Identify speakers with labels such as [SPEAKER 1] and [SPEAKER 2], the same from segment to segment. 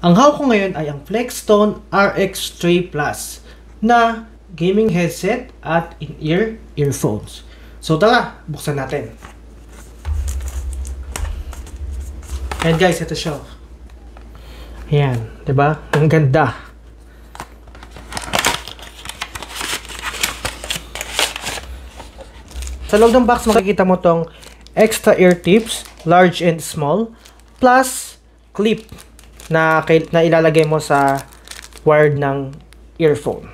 [SPEAKER 1] Ang hawak ko ngayon ay ang Flextone RX3 Plus na gaming headset at in-ear earphones. So tara, buksan natin. And guys, ito siya. Ayan, 'di ba? Ang ganda. Sa loob ng box, makikita mo tong extra ear tips, large and small, plus clip na ilalagay mo sa wired ng earphone.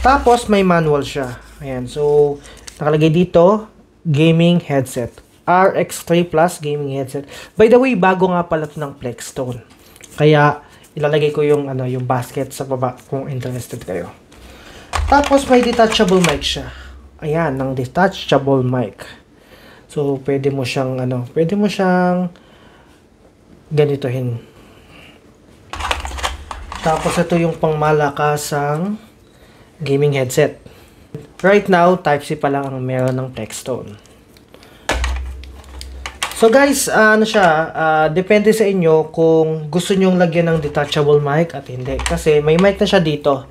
[SPEAKER 1] Tapos may manual siya. Ayan, so nakalagay dito, gaming headset. RX3 Plus gaming headset. By the way, bago nga pala ito ng Flextone. Kaya ilalagay ko yung yung basket sa baba kung interested kayo. Tapos may detachable mic siya. Ayan, ng detachable mic. So pwede mo siyang ganitohin. Tapos ito yung pangmalakasang gaming headset. Right now, Type-C pa lang ang meron ng Flextone. So guys, depende sa inyo kung gusto nyong lagyan ng detachable mic at hindi. Kasi may mic na siya dito.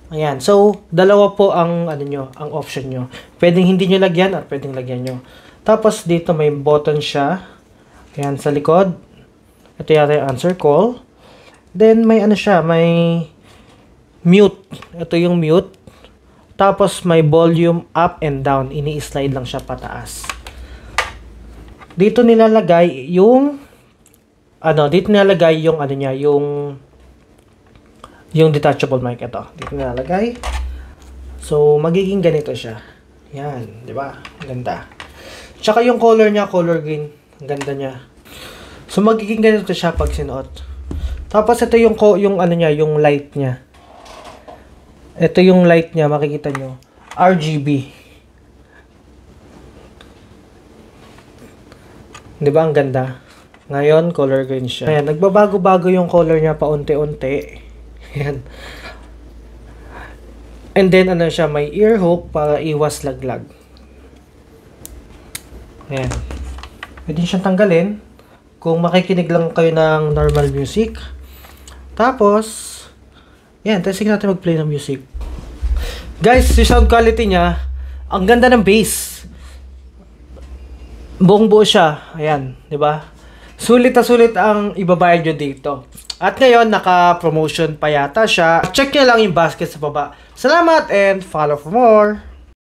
[SPEAKER 1] Ayan. So, dalawa po ang ang option nyo. Pwedeng hindi nyo lagyan at pwedeng lagyan nyo. Tapos dito may button siya. Ayan, sa likod. Ito yata yung answer call. Then may may mute. Ito yung mute. Tapos may volume up and down. Ini-slide lang siya pataas. Dito nilalagay yung yung detachable mic ito. Dito nilalagay. So magiging ganito siya. Yan, 'di ba? Ganda. Tsaka yung color niya, color green. Ang ganda niya. So magiging ganito siya pag sinuot. Tapos ito yung yung light niya. Ito yung light niya, makikita nyo. RGB. 'Di ba ang ganda? Ngayon, color green siya. Ayan, nagbabago-bago yung color niya paunti-unti. Ayan. And then, may ear hook para iwas laglag. Ayan. Pwede siyang tanggalin kung makikinig lang kayo ng normal music. Tapos, ayan, testing natin mag-play ng music. Guys, yung sound quality niya, ang ganda ng bass. Buong-buo siya. Ayan, di ba? Sulit na sulit ang ibabayad nyo dito. At ngayon, naka-promotion pa yata siya. Check nyo lang yung basket sa baba. Salamat and follow for more!